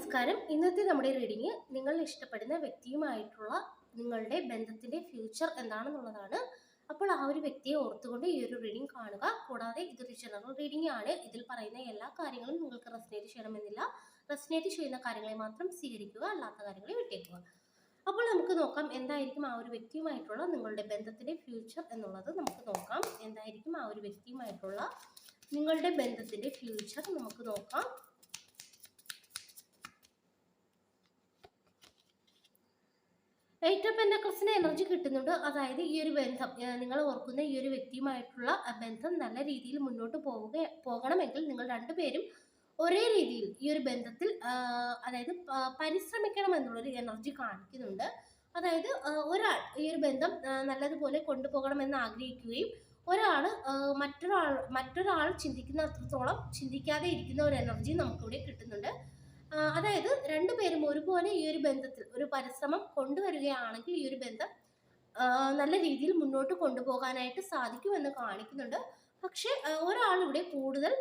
നമസ്കാരം. ഇന്നത്തെ നമ്മുടെ റീഡിങ് നിങ്ങൾ ഇഷ്ടപ്പെടുന്ന വ്യക്തിയുമായിട്ടുള്ള നിങ്ങളുടെ ബന്ധത്തിന്റെ ഫ്യൂച്ചർ എന്താണെന്നുള്ളതാണ്. അപ്പോൾ ആ ഒരു വ്യക്തിയെ ഓർത്തുകൊണ്ട് ഈ ഒരു റീഡിങ് കാണുക. കൂടാതെ ഇതൊരു ജനറൽ റീഡിംഗ് ആണ്. ഇതിൽ പറയുന്ന എല്ലാ കാര്യങ്ങളും നിങ്ങൾക്ക് റെസനേറ്റ് ചെയ്യണമെന്നില്ല. റെസനേറ്റ് ചെയ്യുന്ന കാര്യങ്ങളെ മാത്രം സ്വീകരിക്കുക, അല്ലാത്ത കാര്യങ്ങളെ വിട്ടേക്കുക. അപ്പോൾ നമുക്ക് നോക്കാം എന്തായിരിക്കും ആ ഒരു വ്യക്തിയുമായിട്ടുള്ള നിങ്ങളുടെ ബന്ധത്തിന്റെ ഫ്യൂച്ചർ എന്നുള്ളത്. നമുക്ക് നോക്കാം എന്തായിരിക്കും ആ ഒരു വ്യക്തിയുമായിട്ടുള്ള നിങ്ങളുടെ ബന്ധത്തിന്റെ ഫ്യൂച്ചർ. നമുക്ക് നോക്കാം. എയ്റ്റ് ഓഫ് പെന്റക്കിൾസിന്റെ എനർജി കിട്ടുന്നുണ്ട്. അതായത് ഈ ഒരു ബന്ധം, നിങ്ങൾ ഓർക്കുന്ന ഈ ഒരു വ്യക്തിയുമായിട്ടുള്ള ബന്ധം നല്ല രീതിയിൽ മുന്നോട്ട് പോകണമെങ്കിൽ നിങ്ങൾ രണ്ടുപേരും ഒരേ രീതിയിൽ ഈ ഒരു ബന്ധത്തിൽ അതായത് പരിശ്രമിക്കണം എന്നുള്ളൊരു എനർജി കാണിക്കുന്നുണ്ട്. അതായത് ഒരാൾ ഈ ഒരു ബന്ധം നല്ലതുപോലെ കൊണ്ടുപോകണമെന്ന് ആഗ്രഹിക്കുകയും ഒരാൾ മറ്റൊരാൾ ചിന്തിക്കുന്ന അത്രത്തോളം ചിന്തിക്കാതെ ഇരിക്കുന്ന ഒരു എനർജി നമുക്കിവിടെ കിട്ടുന്നുണ്ട്. അതായത് രണ്ടുപേരും ഒരുപോലെ ഈ ഒരു ബന്ധത്തിൽ ഒരു പരിശ്രമം കൊണ്ടുവരികയാണെങ്കിൽ ഈ ഒരു ബന്ധം നല്ല രീതിയിൽ മുന്നോട്ട് കൊണ്ടുപോകാനായിട്ട് സാധിക്കുമെന്ന് കാണിക്കുന്നുണ്ട്. പക്ഷെ ഒരാളിവിടെ കൂടുതൽ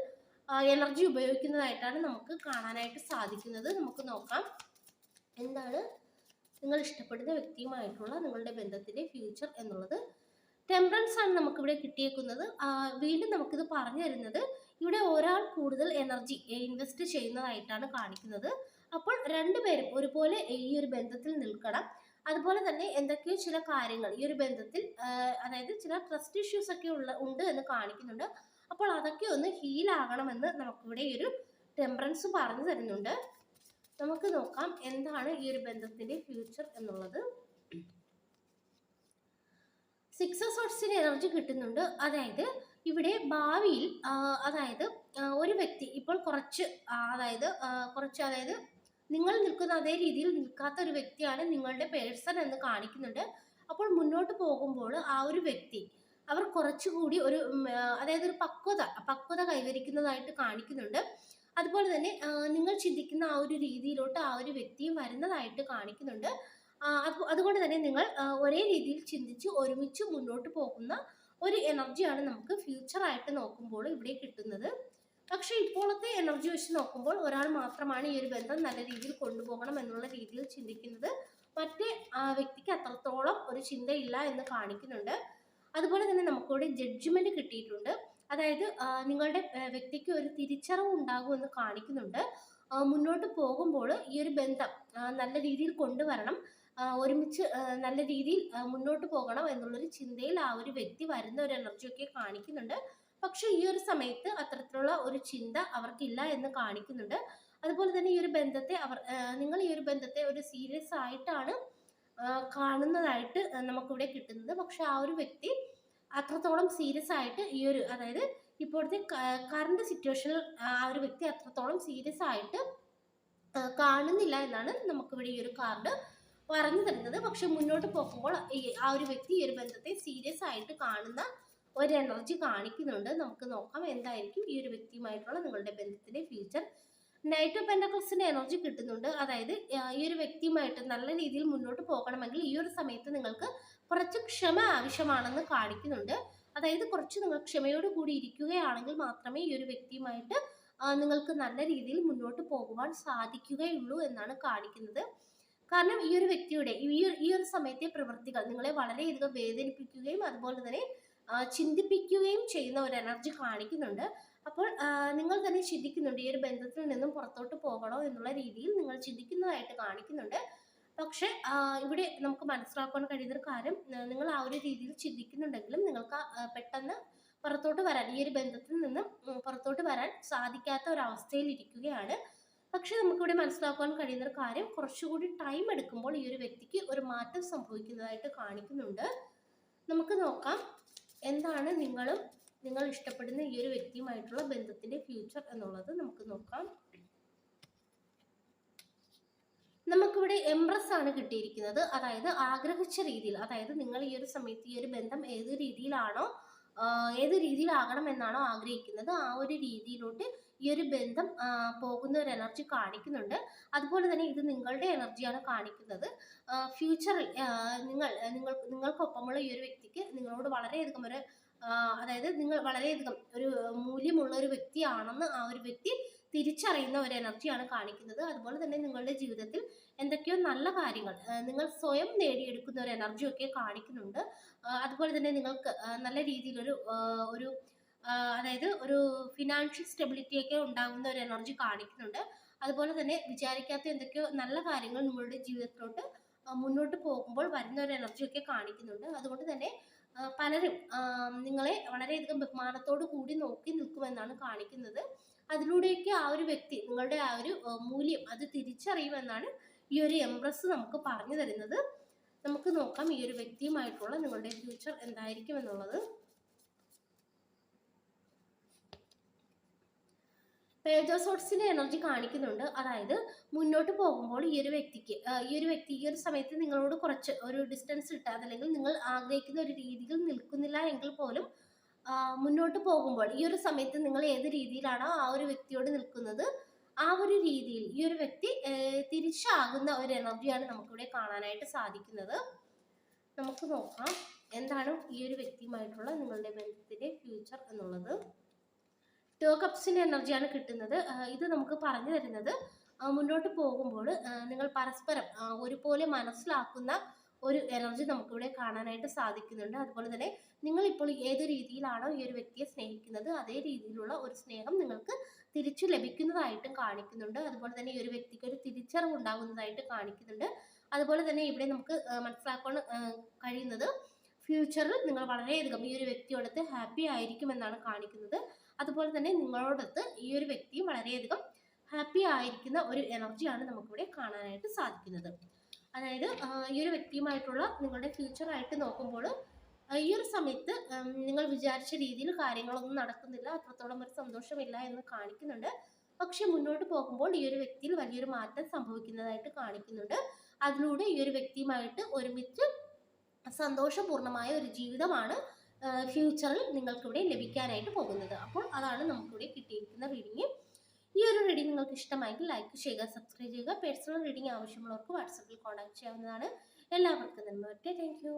എനർജി ഉപയോഗിക്കുന്നതായിട്ടാണ് നമുക്ക് കാണാനായിട്ട് സാധിക്കുന്നത്. നമുക്ക് നോക്കാം എന്താണ് നിങ്ങൾ ഇഷ്ടപ്പെടുന്ന വ്യക്തിയുമായിട്ടുള്ള നിങ്ങളുടെ ബന്ധത്തിന്റെ ഫ്യൂച്ചർ എന്നുള്ളത്. ടെമ്പറൻസ് ആണ് നമുക്കിവിടെ കിട്ടിയേക്കുന്നത്. വീണ്ടും നമുക്കിത് പറഞ്ഞു തരുന്നത് ഇവിടെ ഒരാൾ കൂടുതൽ എനർജി ഇൻവെസ്റ്റ് ചെയ്യുന്നതായിട്ടാണ് കാണിക്കുന്നത്. അപ്പോൾ രണ്ടുപേരും ഒരുപോലെ ഈ ഒരു ബന്ധത്തിൽ നിൽക്കണം. അതുപോലെ തന്നെ എന്തൊക്കെയോ ചില കാര്യങ്ങൾ ഈ ഒരു ബന്ധത്തിൽ അതായത് ചില ട്രസ്റ്റ് ഇഷ്യൂസ് ഒക്കെ ഉണ്ട് എന്ന് കാണിക്കുന്നുണ്ട്. അപ്പോൾ അതൊക്കെ ഒന്ന് ഹീൽ ആകണമെന്ന് നമുക്കിവിടെ ഈ ഒരു ടെമ്പറൻസ് പറഞ്ഞു തരുന്നുണ്ട്. നമുക്ക് നോക്കാം എന്താണ് ഈ ഒരു ബന്ധത്തിന്റെ ഫ്യൂച്ചർ എന്നുള്ളത്. സിക്സ് ഓഫ് സോർട്സിന്റെ എനർജി കിട്ടുന്നുണ്ട്. അതായത് ഇവിടെ ഭാവിയിൽ അതായത് ഒരു വ്യക്തി ഇപ്പോൾ കുറച്ച് അതായത് നിങ്ങൾ നിൽക്കുന്ന അതേ രീതിയിൽ നിൽക്കാത്ത ഒരു വ്യക്തിയാണ് നിങ്ങളുടെ പേഴ്സൺ എന്ന് കാണിക്കുന്നുണ്ട്. അപ്പോൾ മുന്നോട്ട് പോകുമ്പോൾ ആ ഒരു വ്യക്തി അവർ കുറച്ചുകൂടി ഒരു അതായത് ഒരു പക്വത കൈവരിക്കുന്നതായിട്ട് കാണിക്കുന്നുണ്ട്. അതുപോലെ തന്നെ നിങ്ങൾ ചിന്തിക്കുന്ന ആ ഒരു രീതിയിലോട്ട് ആ ഒരു വ്യക്തിയും വരുന്നതായിട്ട് കാണിക്കുന്നുണ്ട്. അതുകൊണ്ട് തന്നെ നിങ്ങൾ ഒരേ രീതിയിൽ ചിന്തിച്ച് ഒരുമിച്ച് മുന്നോട്ട് പോകുന്ന ഒരു എനർജിയാണ് നമുക്ക് ഫ്യൂച്ചറായിട്ട് നോക്കുമ്പോൾ ഇവിടെ കിട്ടുന്നത്. പക്ഷെ ഇപ്പോഴത്തെ എനർജി വെച്ച് നോക്കുമ്പോൾ ഒരാൾ മാത്രമാണ് ഈ ഒരു ബന്ധം നല്ല രീതിയിൽ കൊണ്ടുപോകണം എന്നുള്ള രീതിയിൽ ചിന്തിക്കുന്നത്. മറ്റേ വ്യക്തിക്ക് അത്രത്തോളം ഒരു ചിന്തയില്ല എന്ന് കാണിക്കുന്നുണ്ട്. അതുപോലെ തന്നെ നമുക്കിവിടെ ജഡ്ജ്മെന്റ് കിട്ടിയിട്ടുണ്ട്. അതായത് നിങ്ങളുടെ വ്യക്തിക്ക് ഒരു തിരിച്ചറിവ് ഉണ്ടാകുമെന്ന് കാണിക്കുന്നുണ്ട്. മുന്നോട്ട് പോകുമ്പോൾ ഈ ഒരു ബന്ധം നല്ല രീതിയിൽ കൊണ്ടുവരണം, ഒരുമിച്ച് നല്ല രീതിയിൽ മുന്നോട്ട് പോകണം എന്നുള്ളൊരു ചിന്തയിൽ ആ ഒരു വ്യക്തി വരുന്ന ഒരു എനർജിയൊക്കെ കാണിക്കുന്നുണ്ട്. പക്ഷെ ഈ ഒരു സമയത്ത് അത്തരത്തിലുള്ള ഒരു ചിന്ത അവർക്കില്ല എന്ന് കാണിക്കുന്നുണ്ട്. അതുപോലെ തന്നെ ഈ ഒരു ബന്ധത്തെ നിങ്ങൾ ഈ ഒരു ബന്ധത്തെ ഒരു സീരിയസ് ആയിട്ടാണ് കാണുന്നതായിട്ട് നമുക്കിവിടെ കിട്ടുന്നത്. പക്ഷെ ആ ഒരു വ്യക്തി അത്രത്തോളം സീരിയസ് ആയിട്ട് ഈ ഒരു അതായത് ഇപ്പോഴത്തെ കറണ്ട് സിറ്റുവേഷനിൽ ആ ഒരു വ്യക്തി അത്രത്തോളം സീരിയസ് ആയിട്ട് കാണുന്നില്ല എന്നാണ് നമുക്കിവിടെ ഈ ഒരു കാർഡ് പറഞ്ഞു തരുന്നത്. പക്ഷെ മുന്നോട്ട് പോകുമ്പോൾ ആ ഒരു വ്യക്തി ഈ ഒരു ബന്ധത്തെ സീരിയസ് ആയിട്ട് കാണുന്ന ഒരു എനർജി കാണിക്കുന്നുണ്ട്. നമുക്ക് നോക്കാം എന്തായിരിക്കും ഈ ഒരു വ്യക്തിയുമായിട്ടുള്ള നിങ്ങളുടെ ബന്ധത്തിന്റെ ഫ്യൂച്ചർ. നൈറ്റ് ഓഫ് പെന്റക്കിൾസിന്റെ എനർജി കിട്ടുന്നുണ്ട്. അതായത് ഈ ഒരു വ്യക്തിയുമായിട്ട് നല്ല രീതിയിൽ മുന്നോട്ട് പോകണമെങ്കിൽ ഈ ഒരു സമയത്ത് നിങ്ങൾക്ക് കുറച്ച് ക്ഷമ ആവശ്യമാണെന്ന് കാണിക്കുന്നുണ്ട്. അതായത് കുറച്ച് നിങ്ങൾ ക്ഷമയോട് കൂടി ഇരിക്കുകയാണെങ്കിൽ മാത്രമേ ഈ ഒരു വ്യക്തിയുമായിട്ട് നിങ്ങൾക്ക് നല്ല രീതിയിൽ മുന്നോട്ട് പോകുവാൻ സാധിക്കുകയുള്ളൂ എന്നാണ് കാണിക്കുന്നത്. കാരണം ഈ ഒരു വ്യക്തിയുടെ ഈ ഒരു സമയത്തെ പ്രവൃത്തികൾ നിങ്ങളെ വളരെയധികം വേദനിപ്പിക്കുകയും അതുപോലെ തന്നെ ചിന്തിപ്പിക്കുകയും ചെയ്യുന്ന ഒരു എനർജി കാണിക്കുന്നുണ്ട്. അപ്പോൾ നിങ്ങൾ തന്നെ ചിന്തിക്കുന്നുണ്ട് ഈ ഒരു ബന്ധത്തിൽ നിന്നും പുറത്തോട്ട് പോകണോ എന്നുള്ള രീതിയിൽ നിങ്ങൾ ചിന്തിക്കുന്നതായിട്ട് കാണിക്കുന്നുണ്ട്. പക്ഷെ ഇവിടെ നമുക്ക് മനസ്സിലാക്കാൻ കഴിയുന്നൊരു കാര്യം, നിങ്ങൾ ആ ഒരു രീതിയിൽ ചിന്തിക്കുന്നുണ്ടെങ്കിലും നിങ്ങൾക്ക് പെട്ടെന്ന് പുറത്തോട്ട് വരാൻ ഈ ഒരു ബന്ധത്തിൽ നിന്നും പുറത്തോട്ട് വരാൻ സാധിക്കാത്ത ഒരു അവസ്ഥയിൽ ഇരിക്കുകയാണ്. പക്ഷെ നമുക്കിവിടെ മനസ്സിലാക്കാൻ കഴിയുന്നൊരു കാര്യം, കുറച്ചുകൂടി ടൈം എടുക്കുമ്പോൾ ഈ ഒരു വ്യക്തിക്ക് ഒരു മാറ്റം സംഭവിക്കുന്നതായിട്ട് കാണിക്കുന്നുണ്ട്. നമുക്ക് നോക്കാം എന്താണ് നിങ്ങൾ ഇഷ്ടപ്പെടുന്ന ഈ ഒരു വ്യക്തിയുമായിട്ടുള്ള ബന്ധത്തിന്റെ ഫ്യൂച്ചർ എന്നുള്ളത്. നമുക്ക് നോക്കാം. നമുക്കിവിടെ എംപ്രസ് ആണ് കിട്ടിയിരിക്കുന്നത്. അതായത് ആഗ്രഹിച്ച രീതിയിൽ, അതായത് നിങ്ങൾ ഈ ഒരു സമയത്ത് ഈ ഒരു ബന്ധം ഏത് രീതിയിലാകണം എന്നാണോ ആഗ്രഹിക്കുന്നത് ആ ഒരു രീതിയിലോട്ട് ഈ ഒരു ബന്ധം പോകുന്ന ഒരു എനർജി കാണിക്കുന്നുണ്ട്. അതുപോലെ തന്നെ ഇത് നിങ്ങളുടെ എനർജിയാണ് കാണിക്കുന്നത്. ഫ്യൂച്ചറിൽ നിങ്ങൾക്കൊപ്പമുള്ള ഈ ഒരു വ്യക്തിക്ക് നിങ്ങളോട് വളരെയധികം അതായത് നിങ്ങൾ വളരെയധികം ഒരു മൂല്യമുള്ള ഒരു വ്യക്തിയാണെന്ന് ആ ഒരു വ്യക്തി തിരിച്ചറിയുന്ന ഒരു എനർജിയാണ് കാണിക്കുന്നത്. അതുപോലെ തന്നെ നിങ്ങളുടെ ജീവിതത്തിൽ എന്തൊക്കെയോ നല്ല കാര്യങ്ങൾ നിങ്ങൾ സ്വയം നേടിയെടുക്കുന്ന ഒരു എനർജിയൊക്കെ കാണിക്കുന്നുണ്ട്. അതുപോലെ തന്നെ നിങ്ങൾക്ക് നല്ല രീതിയിലൊരു ഒരു അതായത് ഒരു ഫിനാൻഷ്യൽ സ്റ്റെബിലിറ്റി ഒക്കെ ഉണ്ടാകുന്ന ഒരു എനർജി കാണിക്കുന്നുണ്ട്. അതുപോലെ തന്നെ വിചാരിക്കാത്ത എന്തൊക്കെയോ നല്ല കാര്യങ്ങൾ നിങ്ങളുടെ ജീവിതത്തിലോട്ട് മുന്നോട്ട് പോകുമ്പോൾ വരുന്ന ഒരു എനർജിയൊക്കെ കാണിക്കുന്നുണ്ട്. അതുകൊണ്ട് തന്നെ പലരും നിങ്ങളെ വളരെയധികം ബഹുമാനത്തോടു കൂടി നോക്കി നിൽക്കുമെന്നാണ് കാണിക്കുന്നത്. അതിലൂടെയൊക്കെ ആ ഒരു വ്യക്തി നിങ്ങളുടെ ആ ഒരു മൂല്യം അത് തിരിച്ചറിയുമെന്നാണ് ഈ ഒരു എംപ്രസ് നമുക്ക് പറഞ്ഞു തരുന്നത്. നമുക്ക് നോക്കാം ഈ ഒരു വ്യക്തിയുമായിട്ടുള്ള നിങ്ങളുടെ ഫ്യൂച്ചർ എന്തായിരിക്കും എന്നുള്ളത്. പേജ് ഓഫ് സോർട്സിന്റെ എനർജി കാണിക്കുന്നുണ്ട്. അതായത് മുന്നോട്ട് പോകുമ്പോൾ ഈ ഒരു വ്യക്തി ഈ ഒരു സമയത്ത് നിങ്ങളോട് കുറച്ച് ഒരു ഡിസ്റ്റൻസ് ഇട്ട്, അതല്ലെങ്കിൽ നിങ്ങൾ ആഗ്രഹിക്കുന്ന ഒരു രീതിയിൽ നിൽക്കുന്നില്ല എങ്കിൽ പോലും മുന്നോട്ട് പോകുമ്പോൾ ഈ ഒരു സമയത്ത് നിങ്ങൾ ഏത് രീതിയിലാണോ ആ ഒരു വ്യക്തിയോട് നിൽക്കുന്നത്, ആ ഒരു രീതിയിൽ ഈ ഒരു വ്യക്തി തിരിച്ചാകുന്ന ഒരു എനർജിയാണ് നമുക്കിവിടെ കാണാനായിട്ട് സാധിക്കുന്നത്. നമുക്ക് നോക്കാം എന്താണ് ഈ ഒരു വ്യക്തിയുമായിട്ടുള്ള നിങ്ങളുടെ ബന്ധത്തിന്റെ ഫ്യൂച്ചർ എന്നുള്ളത്. ടു കപ്സിന്റെ എനർജിയാണ് കിട്ടുന്നത്. ഇത് നമുക്ക് പറഞ്ഞു തരുന്നത് മുന്നോട്ട് പോകുമ്പോൾ നിങ്ങൾ പരസ്പരം ഒരുപോലെ മനസ്സിലാക്കുന്ന ഒരു എനർജി നമുക്കിവിടെ കാണാനായിട്ട് സാധിക്കുന്നുണ്ട്. അതുപോലെ തന്നെ നിങ്ങൾ ഇപ്പോൾ ഏത് രീതിയിലാണോ ഈ ഒരു വ്യക്തിയെ സ്നേഹിക്കുന്നത്, അതേ രീതിയിലുള്ള ഒരു സ്നേഹം നിങ്ങൾക്ക് തിരിച്ചു ലഭിക്കുന്നതായിട്ടും കാണിക്കുന്നുണ്ട്. അതുപോലെ തന്നെ ഈ ഒരു വ്യക്തിക്ക് ഒരു തിരിച്ചറിവ് ഉണ്ടാകുന്നതായിട്ട് കാണിക്കുന്നുണ്ട്. അതുപോലെ തന്നെ ഇവിടെ നമുക്ക് മനസ്സിലാക്കാൻ കഴിയുന്നത് ഫ്യൂച്ചറിൽ നിങ്ങൾ വളരെയധികം ഈ ഒരു വ്യക്തിയോടൊത്ത് ഹാപ്പി ആയിരിക്കുമെന്നാണ് കാണിക്കുന്നത്. അതുപോലെ തന്നെ നിങ്ങളോടൊത്ത് ഈ ഒരു വ്യക്തിയും വളരെയധികം ഹാപ്പി ആയിരിക്കുന്ന ഒരു എനർജിയാണ് നമുക്കിവിടെ കാണാനായിട്ട് സാധിക്കുന്നത്. അതായത് ഈ ഒരു വ്യക്തിയുമായിട്ടുള്ള നിങ്ങളുടെ ഫ്യൂച്ചറായിട്ട് നോക്കുമ്പോൾ ഈ ഒരു സമയത്ത് നിങ്ങൾ വിചാരിച്ച രീതിയിൽ കാര്യങ്ങളൊന്നും നടക്കുന്നില്ല, അത്രത്തോളം ഒരു സന്തോഷമില്ല എന്ന് കാണിക്കുന്നുണ്ട്. പക്ഷെ മുന്നോട്ട് പോകുമ്പോൾ ഈ ഒരു വ്യക്തിയിൽ വലിയൊരു മാറ്റം സംഭവിക്കുന്നതായിട്ട് കാണിക്കുന്നുണ്ട്. അതിലൂടെ ഈ ഒരു വ്യക്തിയുമായിട്ട് ഒരുമിച്ച് സന്തോഷപൂർണമായ ഒരു ജീവിതമാണ് ഫ്യൂച്ചറിൽ നിങ്ങൾക്കിവിടെ ലഭിക്കാനായിട്ട് പോകുന്നത്. അപ്പോൾ അതാണ് നമുക്കിവിടെ കിട്ടിയിരിക്കുന്ന റീഡിങ്. ഈ ഒരു റീഡിങ് നിങ്ങൾക്ക് ഇഷ്ടമായെങ്കിൽ ലൈക്ക് ചെയ്യുക, സബ്സ്ക്രൈബ് ചെയ്യുക. പേഴ്സണൽ റീഡിങ് ആവശ്യമുള്ളവർക്ക് വാട്സാപ്പിൽ കോൺടാക്ട് ചെയ്യാവുന്നതാണ്. എല്ലാവർക്കും നന്മ. Thank you.